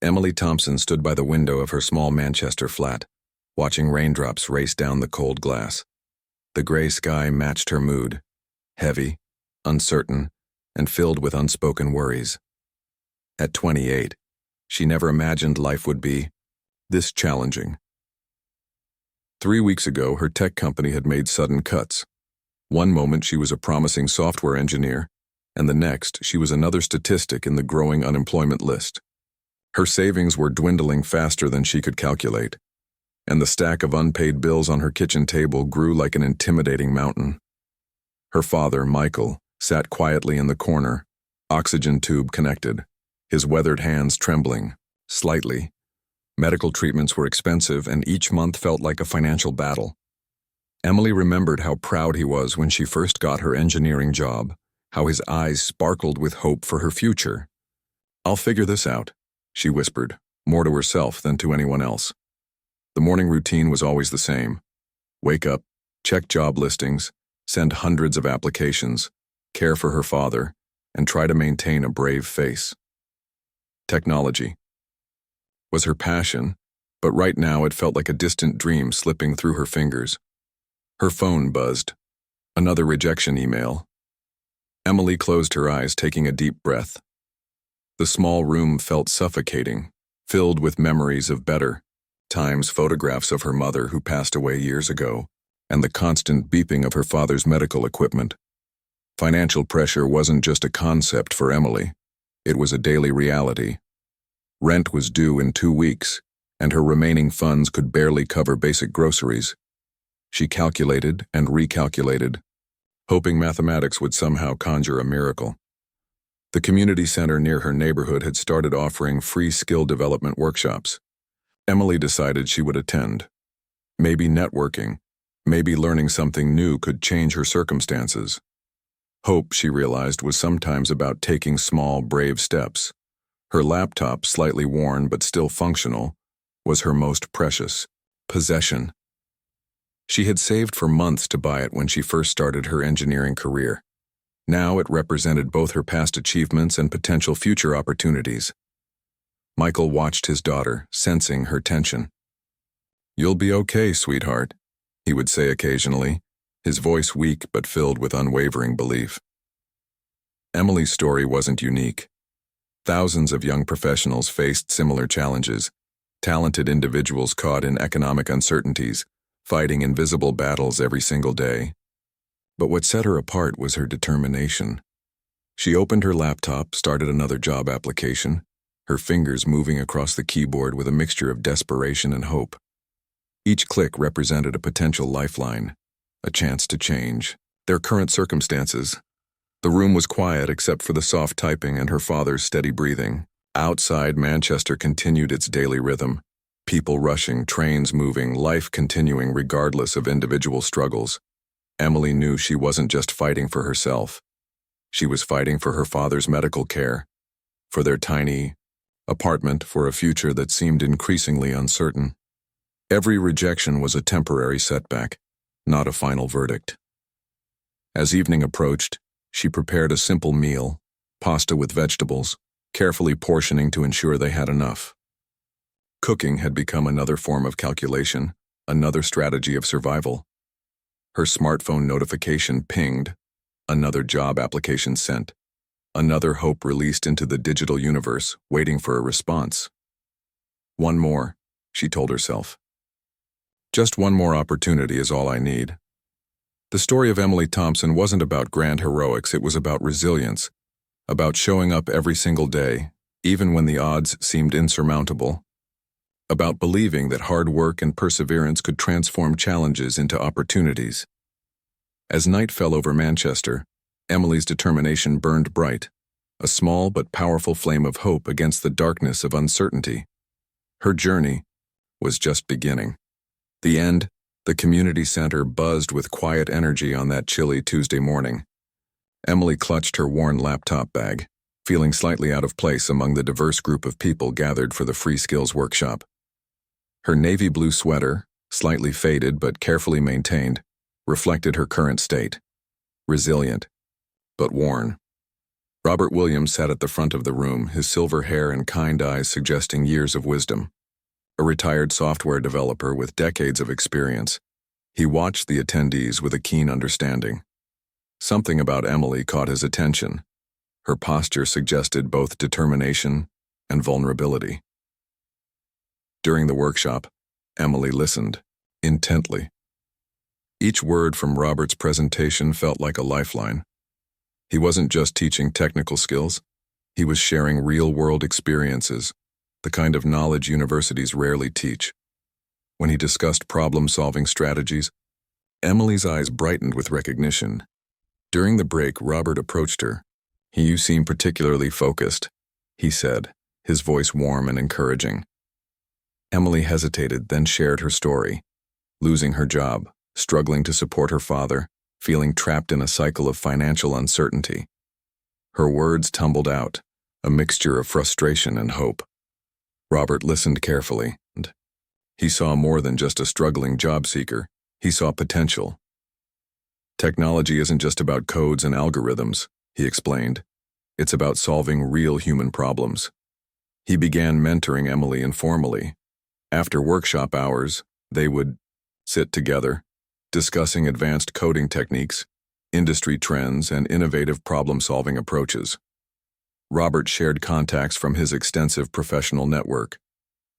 Emily Thompson stood by the window of her small Manchester flat, watching raindrops race down the cold glass. The gray sky matched her mood, heavy, uncertain, and filled with unspoken worries. At 28, she never imagined life would be this challenging. 3 weeks ago, her tech company had made sudden cuts. One moment she was a promising software engineer, and the next she was another statistic in the growing unemployment list. Her savings were dwindling faster than she could calculate, and the stack of unpaid bills on her kitchen table grew like an intimidating mountain. Her father, Michael, sat quietly in the corner, oxygen tube connected, his weathered hands trembling, slightly. Medical treatments were expensive, and each month felt like a financial battle. Emily remembered how proud he was when she first got her engineering job, how his eyes sparkled with hope for her future. "I'll figure this out," she whispered, more to herself than to anyone else. The morning routine was always the same. Wake up, check job listings, send hundreds of applications, care for her father, and try to maintain a brave face. Technology was her passion, but right now it felt like a distant dream slipping through her fingers. Her phone buzzed. Another rejection email. Emily closed her eyes, taking a deep breath. The small room felt suffocating, filled with memories of better times, photographs of her mother who passed away years ago, and the constant beeping of her father's medical equipment. Financial pressure wasn't just a concept for Emily. It was a daily reality. Rent was due in 2 weeks, and her remaining funds could barely cover basic groceries. She calculated and recalculated, hoping mathematics would somehow conjure a miracle. The community center near her neighborhood had started offering free skill development workshops. Emily decided she would attend. Maybe networking, maybe learning something new could change her circumstances. Hope, she realized, was sometimes about taking small, brave steps. Her laptop, slightly worn but still functional, was her most precious possession. She had saved for months to buy it when she first started her engineering career. Now it represented both her past achievements and potential future opportunities. Michael watched his daughter, sensing her tension. "You'll be okay, sweetheart," he would say occasionally, his voice weak but filled with unwavering belief. Emily's story wasn't unique. Thousands of young professionals faced similar challenges, talented individuals caught in economic uncertainties, fighting invisible battles every single day. But what set her apart was her determination. She opened her laptop, started another job application, her fingers moving across the keyboard with a mixture of desperation and hope. Each click represented a potential lifeline, a chance to change their current circumstances. The room was quiet except for the soft typing and her father's steady breathing. Outside, Manchester continued its daily rhythm. People rushing, trains moving, life continuing regardless of individual struggles. Emily knew she wasn't just fighting for herself. She was fighting for her father's medical care, for their tiny apartment, for a future that seemed increasingly uncertain. Every rejection was a temporary setback, not a final verdict. As evening approached, she prepared a simple meal, pasta with vegetables, carefully portioning to ensure they had enough. Cooking had become another form of calculation, another strategy of survival. Her smartphone notification pinged, another job application sent, another hope released into the digital universe, waiting for a response. One more, she told herself. Just one more opportunity is all I need. The story of Emily Thompson wasn't about grand heroics, it was about resilience, about showing up every single day, even when the odds seemed insurmountable, about believing that hard work and perseverance could transform challenges into opportunities. As night fell over Manchester, Emily's determination burned bright, a small but powerful flame of hope against the darkness of uncertainty. Her journey was just beginning. The end, the community center buzzed with quiet energy on that chilly Tuesday morning. Emily clutched her worn laptop bag, feeling slightly out of place among the diverse group of people gathered for the free skills workshop. Her navy blue sweater, slightly faded but carefully maintained, reflected her current state. Resilient, but worn. Robert Williams sat at the front of the room, his silver hair and kind eyes suggesting years of wisdom. A retired software developer with decades of experience, he watched the attendees with a keen understanding. Something about Emily caught his attention. Her posture suggested both determination and vulnerability. During the workshop, Emily listened intently. Each word from Robert's presentation felt like a lifeline. He wasn't just teaching technical skills, he was sharing real-world experiences, the kind of knowledge universities rarely teach. When he discussed problem-solving strategies, Emily's eyes brightened with recognition. During the break, Robert approached her. "You seem particularly focused," he said, his voice warm and encouraging. Emily hesitated, then shared her story. Losing her job, struggling to support her father, feeling trapped in a cycle of financial uncertainty. Her words tumbled out, a mixture of frustration and hope. Robert listened carefully, and he saw more than just a struggling job seeker. He saw potential. "Technology isn't just about codes and algorithms," he explained. "It's about solving real human problems." He began mentoring Emily informally. After workshop hours, they would sit together, discussing advanced coding techniques, industry trends, and innovative problem-solving approaches. Robert shared contacts from his extensive professional network,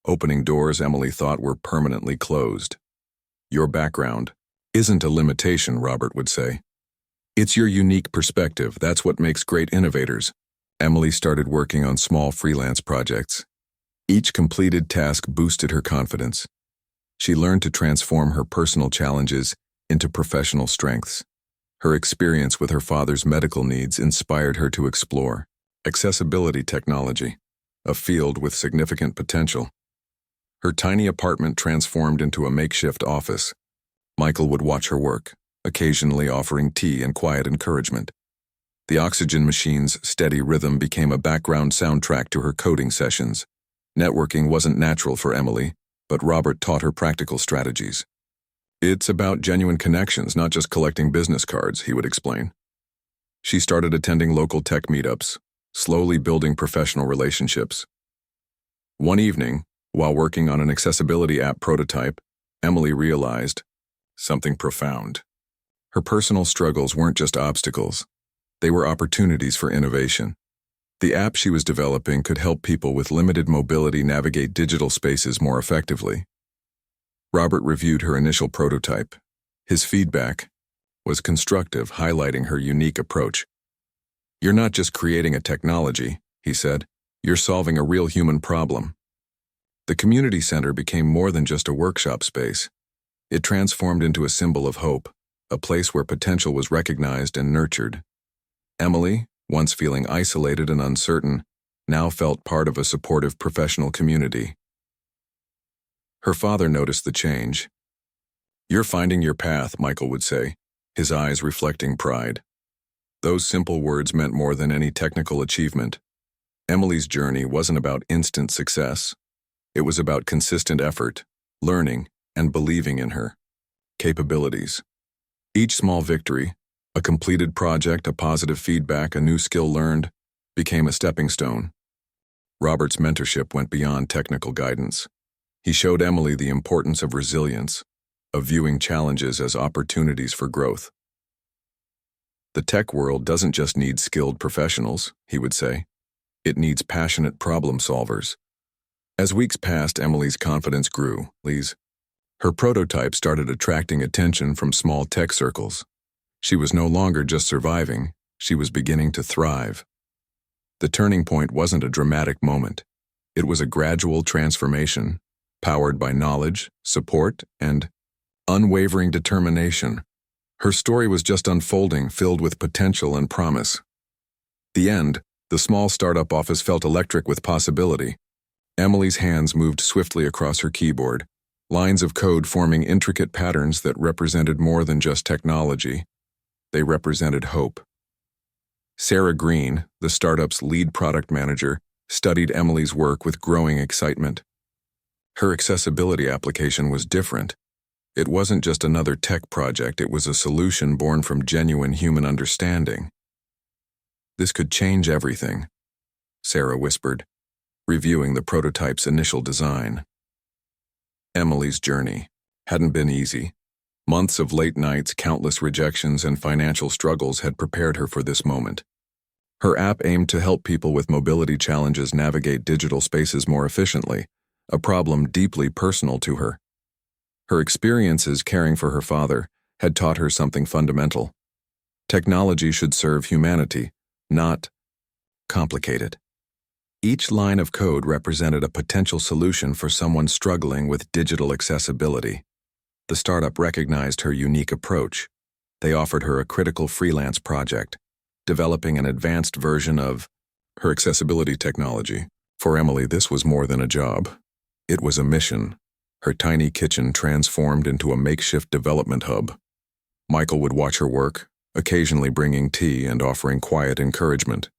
opening doors Emily thought were permanently closed. "Your background isn't a limitation," Robert would say. "It's your unique perspective. That's what makes great innovators." Emily started working on small freelance projects. Each completed task boosted her confidence. She learned to transform her personal challenges into professional strengths. Her experience with her father's medical needs inspired her to explore accessibility technology, a field with significant potential. Her tiny apartment transformed into a makeshift office. Michael would watch her work, occasionally offering tea and quiet encouragement. The oxygen machine's steady rhythm became a background soundtrack to her coding sessions. Networking wasn't natural for Emily, but Robert taught her practical strategies. "It's about genuine connections, not just collecting business cards," he would explain. She started attending local tech meetups, slowly building professional relationships. One evening, while working on an accessibility app prototype, Emily realized something profound. Her personal struggles weren't just obstacles. They were opportunities for innovation. The app she was developing could help people with limited mobility navigate digital spaces more effectively. Robert reviewed her initial prototype. His feedback was constructive, highlighting her unique approach. "You're not just creating a technology," he said. "You're solving a real human problem." The community center became more than just a workshop space. It transformed into a symbol of hope, a place where potential was recognized and nurtured. Emily, once feeling isolated and uncertain, now felt part of a supportive professional community. Her father noticed the change. "You're finding your path," Michael would say, his eyes reflecting pride. Those simple words meant more than any technical achievement. Emily's journey wasn't about instant success. It was about consistent effort, learning, and believing in her capabilities. Each small victory, a completed project, a positive feedback, a new skill learned, became a stepping stone. Robert's mentorship went beyond technical guidance. He showed Emily the importance of resilience, of viewing challenges as opportunities for growth. "The tech world doesn't just need skilled professionals," he would say. "It needs passionate problem solvers." As weeks passed, Emily's confidence grew. Her prototype started attracting attention from small tech circles. She was no longer just surviving, she was beginning to thrive. The turning point wasn't a dramatic moment. It was a gradual transformation, powered by knowledge, support, and unwavering determination. Her story was just unfolding, filled with potential and promise. The end, the small startup office felt electric with possibility. Emily's hands moved swiftly across her keyboard, lines of code forming intricate patterns that represented more than just technology. They represented hope. Sarah Green, the startup's lead product manager, studied Emily's work with growing excitement. Her accessibility application was different. It wasn't just another tech project, it was a solution born from genuine human understanding. This could change everything, Sarah whispered, reviewing the prototype's initial design. Emily's journey hadn't been easy. Months of late nights, countless rejections, and financial struggles had prepared her for this moment. Her app aimed to help people with mobility challenges navigate digital spaces more efficiently, a problem deeply personal to her. Her experiences caring for her father had taught her something fundamental. Technology should serve humanity, not complicate it. Each line of code represented a potential solution for someone struggling with digital accessibility. The startup recognized her unique approach. They offered her a critical freelance project, developing an advanced version of her accessibility technology. For Emily, this was more than a job. It was a mission. Her tiny kitchen transformed into a makeshift development hub. Michael would watch her work, occasionally bringing tea and offering quiet encouragement.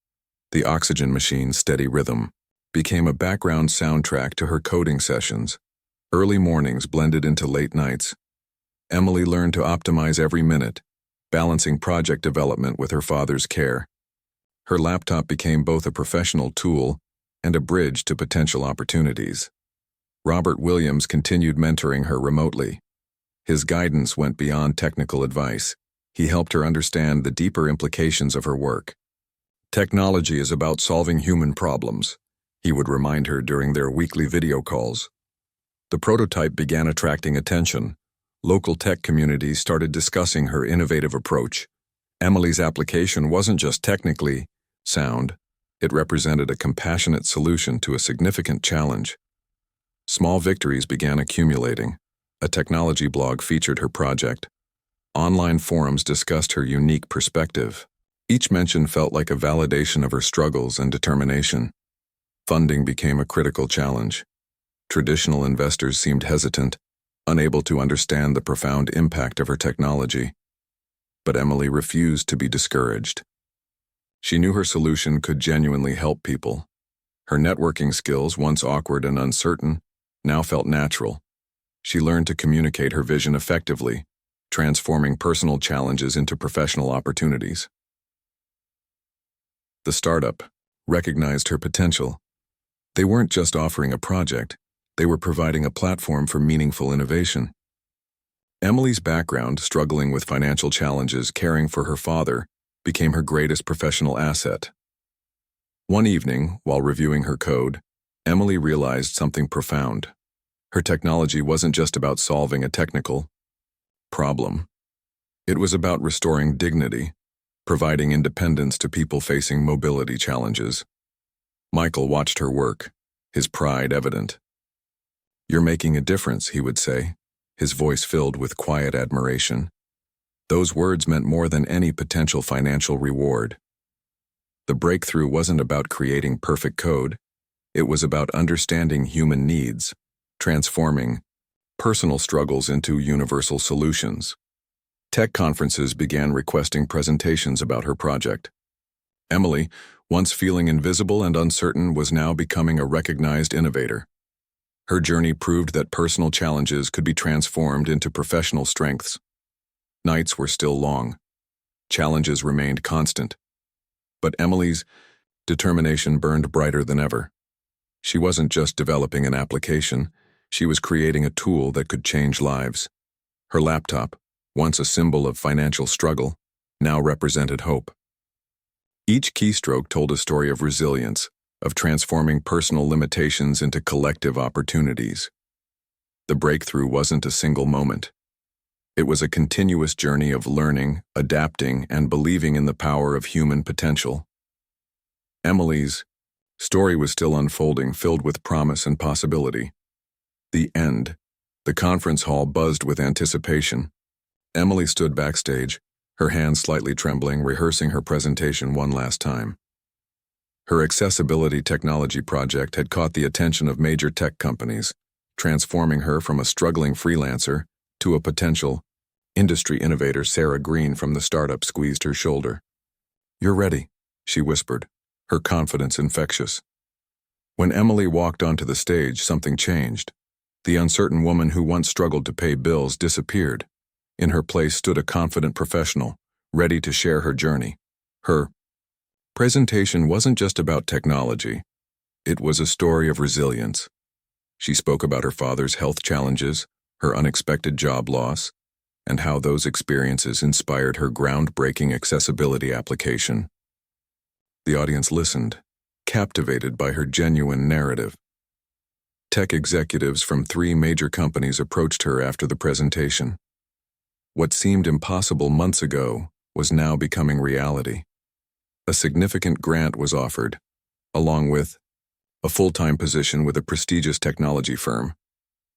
The oxygen machine's steady rhythm became a background soundtrack to her coding sessions. Early mornings blended into late nights. Emily learned to optimize every minute, balancing project development with her father's care. Her laptop became both a professional tool and a bridge to potential opportunities. Robert Williams continued mentoring her remotely. His guidance went beyond technical advice. He helped her understand the deeper implications of her work. Technology is about solving human problems, he would remind her during their weekly video calls. The prototype began attracting attention. Local tech communities started discussing her innovative approach. Emily's application wasn't just technically sound, it represented a compassionate solution to a significant challenge. Small victories began accumulating. A technology blog featured her project. Online forums discussed her unique perspective. Each mention felt like a validation of her struggles and determination. Funding became a critical challenge. Traditional investors seemed hesitant, unable to understand the profound impact of her technology. But Emily refused to be discouraged. She knew her solution could genuinely help people. Her networking skills, once awkward and uncertain, now felt natural. She learned to communicate her vision effectively, transforming personal challenges into professional opportunities. The startup recognized her potential. They weren't just offering a project, they were providing a platform for meaningful innovation. Emily's background, struggling with financial challenges, caring for her father, became her greatest professional asset. One evening, while reviewing her code, Emily realized something profound. Her technology wasn't just about solving a technical problem. It was about restoring dignity, providing independence to people facing mobility challenges. Michael watched her work, his pride evident. "You're making a difference," he would say, his voice filled with quiet admiration. Those words meant more than any potential financial reward. The breakthrough wasn't about creating perfect code. It was about understanding human needs, transforming personal struggles into universal solutions. Tech conferences began requesting presentations about her project. Emily, once feeling invisible and uncertain, was now becoming a recognized innovator. Her journey proved that personal challenges could be transformed into professional strengths. Nights were still long. Challenges remained constant. But Emily's determination burned brighter than ever. She wasn't just developing an application, she was creating a tool that could change lives. Her laptop, once a symbol of financial struggle, now represented hope. Each keystroke told a story of resilience, of transforming personal limitations into collective opportunities. The breakthrough wasn't a single moment. It was a continuous journey of learning, adapting, and believing in the power of human potential. Emily's story was still unfolding, filled with promise and possibility. The end. The conference hall buzzed with anticipation. Emily stood backstage, her hands slightly trembling, rehearsing her presentation one last time. Her accessibility technology project had caught the attention of major tech companies, transforming her from a struggling freelancer to a potential industry innovator. Sarah Green from the startup squeezed her shoulder. "You're ready," she whispered, her confidence infectious. When Emily walked onto the stage, something changed. The uncertain woman who once struggled to pay bills disappeared. In her place stood a confident professional, ready to share her journey. Her presentation wasn't just about technology. It was a story of resilience. She spoke about her father's health challenges, her unexpected job loss, and how those experiences inspired her groundbreaking accessibility application. The audience listened, captivated by her genuine narrative. Tech executives from 3 major companies approached her after the presentation. What seemed impossible months ago was now becoming reality. A significant grant was offered, along with a full-time position with a prestigious technology firm.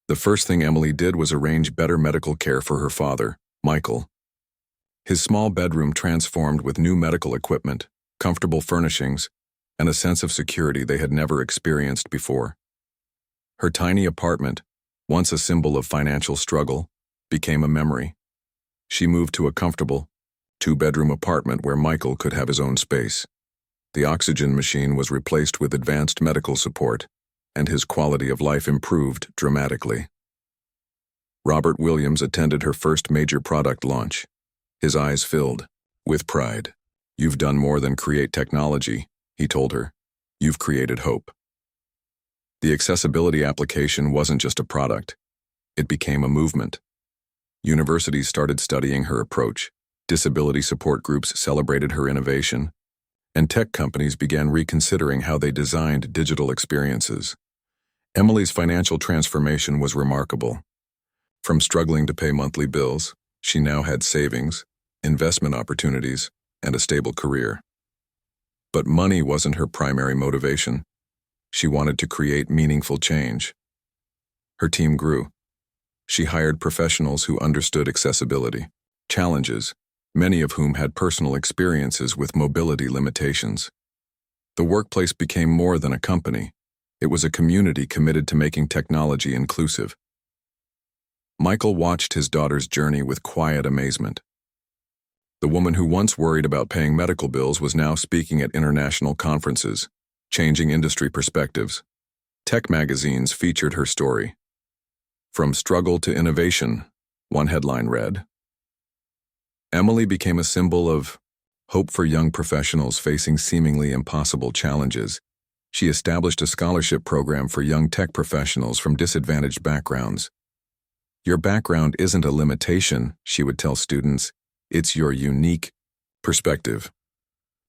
The first thing Emily did was arrange better medical care for her father, Michael. His small bedroom transformed with new medical equipment, comfortable furnishings, and a sense of security they had never experienced before. Her tiny apartment, once a symbol of financial struggle, became a memory. She moved to a comfortable, 2-bedroom apartment where Michael could have his own space. The oxygen machine was replaced with advanced medical support, and his quality of life improved dramatically. Robert Williams attended her first major product launch. His eyes filled with pride. "You've done more than create technology," he told her. "You've created hope." The accessibility application wasn't just a product. It became a movement. Universities started studying her approach, disability support groups celebrated her innovation, and tech companies began reconsidering how they designed digital experiences. Emily's financial transformation was remarkable. From struggling to pay monthly bills, she now had savings, investment opportunities, and a stable career. But money wasn't her primary motivation. She wanted to create meaningful change. Her team grew. She hired professionals who understood accessibility challenges, many of whom had personal experiences with mobility limitations. The workplace became more than a company. It was a community committed to making technology inclusive. Michael watched his daughter's journey with quiet amazement. The woman who once worried about paying medical bills was now speaking at international conferences, changing industry perspectives. Tech magazines featured her story. "From struggle to innovation," one headline read. Emily became a symbol of hope for young professionals facing seemingly impossible challenges. She established a scholarship program for young tech professionals from disadvantaged backgrounds. "Your background isn't a limitation," she would tell students. "It's your unique perspective."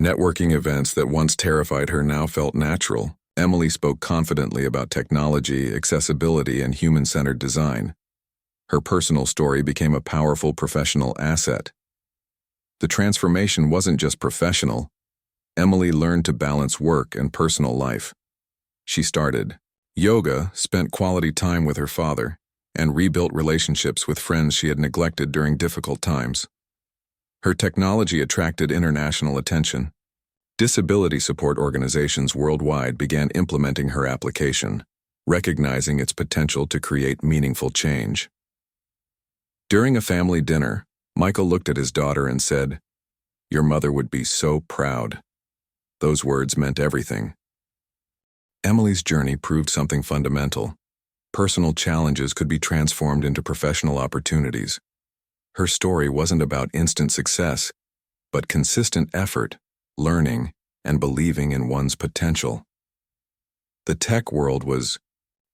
Networking events that once terrified her now felt natural. Emily spoke confidently about technology, accessibility, and human-centered design. Her personal story became a powerful professional asset. The transformation wasn't just professional. Emily learned to balance work and personal life. She started yoga, spent quality time with her father, and rebuilt relationships with friends she had neglected during difficult times. Her technology attracted international attention. Disability support organizations worldwide began implementing her application, recognizing its potential to create meaningful change. During a family dinner, Michael looked at his daughter and said, "Your mother would be so proud." Those words meant everything. Emily's journey proved something fundamental. Personal challenges could be transformed into professional opportunities. Her story wasn't about instant success, but consistent effort, learning, and believing in one's potential. The tech world was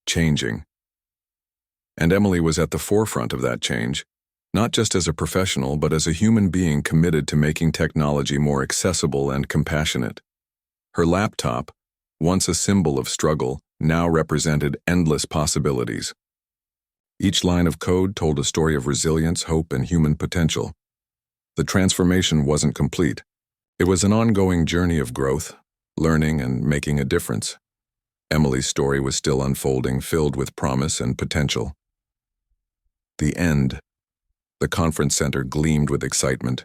changing, and Emily was at the forefront of that change, not just as a professional but as a human being committed to making technology more accessible and compassionate. Her laptop, once a symbol of struggle, now represented endless possibilities. Each line of code told a story of resilience, hope, and human potential. The transformation wasn't complete. It was an ongoing journey of growth, learning, and making a difference. Emily's story was still unfolding, filled with promise and potential. The end. The conference center gleamed with excitement.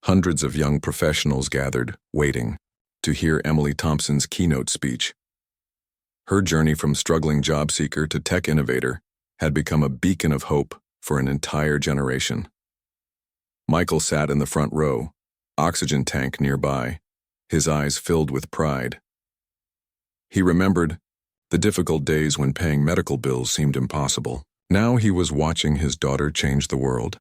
Hundreds of young professionals gathered, waiting to hear Emily Thompson's keynote speech. Her journey from struggling job seeker to tech innovator had become a beacon of hope for an entire generation. Michael sat in the front row, oxygen tank nearby, his eyes filled with pride. He remembered the difficult days when paying medical bills seemed impossible. Now he was watching his daughter change the world.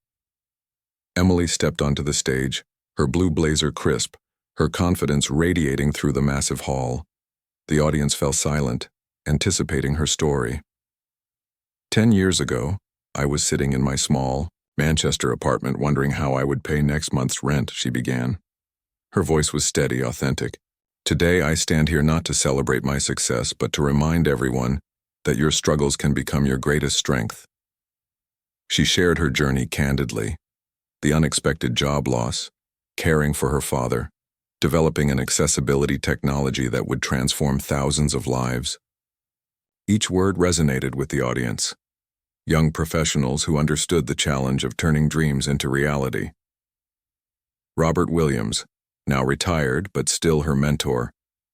Emily stepped onto the stage, her blue blazer crisp, her confidence radiating through the massive hall. The audience fell silent, anticipating her story. 10 years ago, I was sitting in my small Manchester apartment wondering how I would pay next month's rent, she began. Her voice was steady, authentic. Today I stand here not to celebrate my success, but to remind everyone that your struggles can become your greatest strength. She shared her journey candidly, the unexpected job loss, caring for her father, developing an accessibility technology that would transform thousands of lives. Each word resonated with the audience. Young professionals who understood the challenge of turning dreams into reality. Robert Williams, now retired but still her mentor,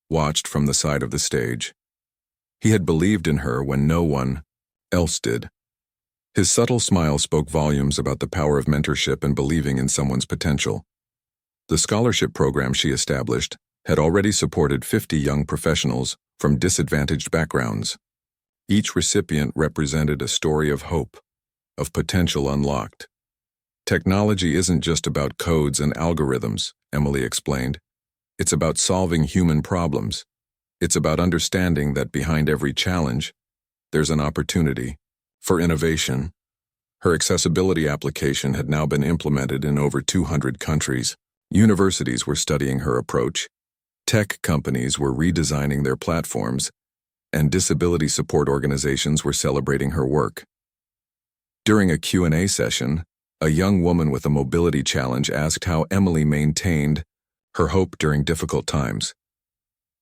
watched from the side of the stage. He had believed in her when no one else did. His subtle smile spoke volumes about the power of mentorship and believing in someone's potential. The scholarship program she established had already supported 50 young professionals from disadvantaged backgrounds. Each recipient represented a story of hope, of potential unlocked. Technology isn't just about codes and algorithms, Emily explained. It's about solving human problems. It's about understanding that behind every challenge, there's an opportunity for innovation. Her accessibility application had now been implemented in over 200 countries. Universities were studying her approach. Tech companies were redesigning their platforms, and disability support organizations were celebrating her work. During a Q&A session, a young woman with a mobility challenge asked how Emily maintained her hope during difficult times.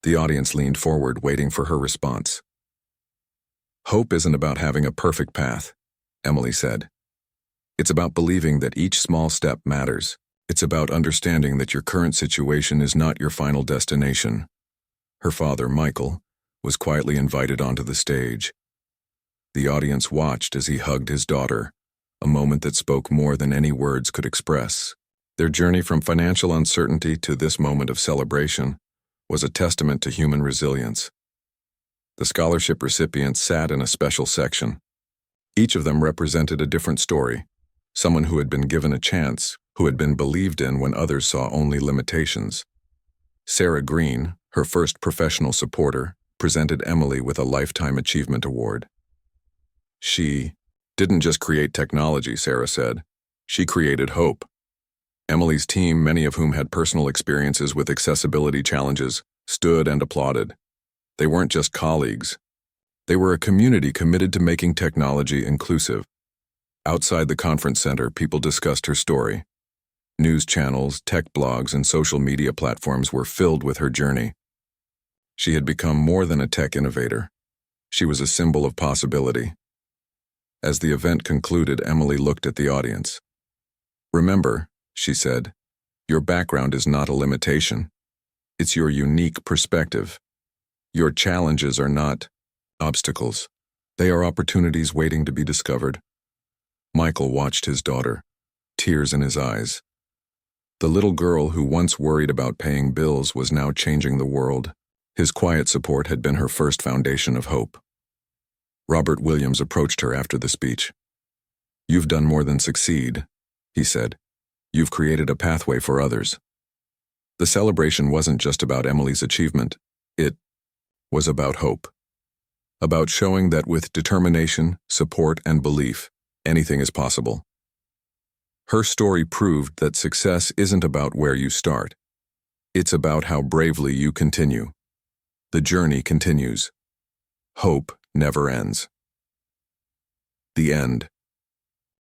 The audience leaned forward, waiting for her response. Hope isn't about having a perfect path, Emily said. It's about believing that each small step matters. It's about understanding that your current situation is not your final destination. Her father, Michael, was quietly invited onto the stage. The audience watched as he hugged his daughter, a moment that spoke more than any words could express. Their journey from financial uncertainty to this moment of celebration was a testament to human resilience. The scholarship recipients sat in a special section. Each of them represented a different story, someone who had been given a chance, who had been believed in when others saw only limitations. Sarah Green, her first professional supporter, presented Emily with a Lifetime Achievement Award. She didn't just create technology, Sarah said. She created hope. Emily's team, many of whom had personal experiences with accessibility challenges, stood and applauded. They weren't just colleagues. They were a community committed to making technology inclusive. Outside the conference center, people discussed her story. News channels, tech blogs, and social media platforms were filled with her journey. She had become more than a tech innovator. She was a symbol of possibility. As the event concluded, Emily looked at the audience. Remember, she said, your background is not a limitation. It's your unique perspective. Your challenges are not obstacles. They are opportunities waiting to be discovered. Michael watched his daughter, tears in his eyes. The little girl who once worried about paying bills was now changing the world. His quiet support had been her first foundation of hope. Robert Williams approached her after the speech. You've done more than succeed, he said. You've created a pathway for others. The celebration wasn't just about Emily's achievement. It was about hope. About showing that with determination, support, and belief, anything is possible. Her story proved that success isn't about where you start. It's about how bravely you continue. The journey continues. Hope never ends. The end.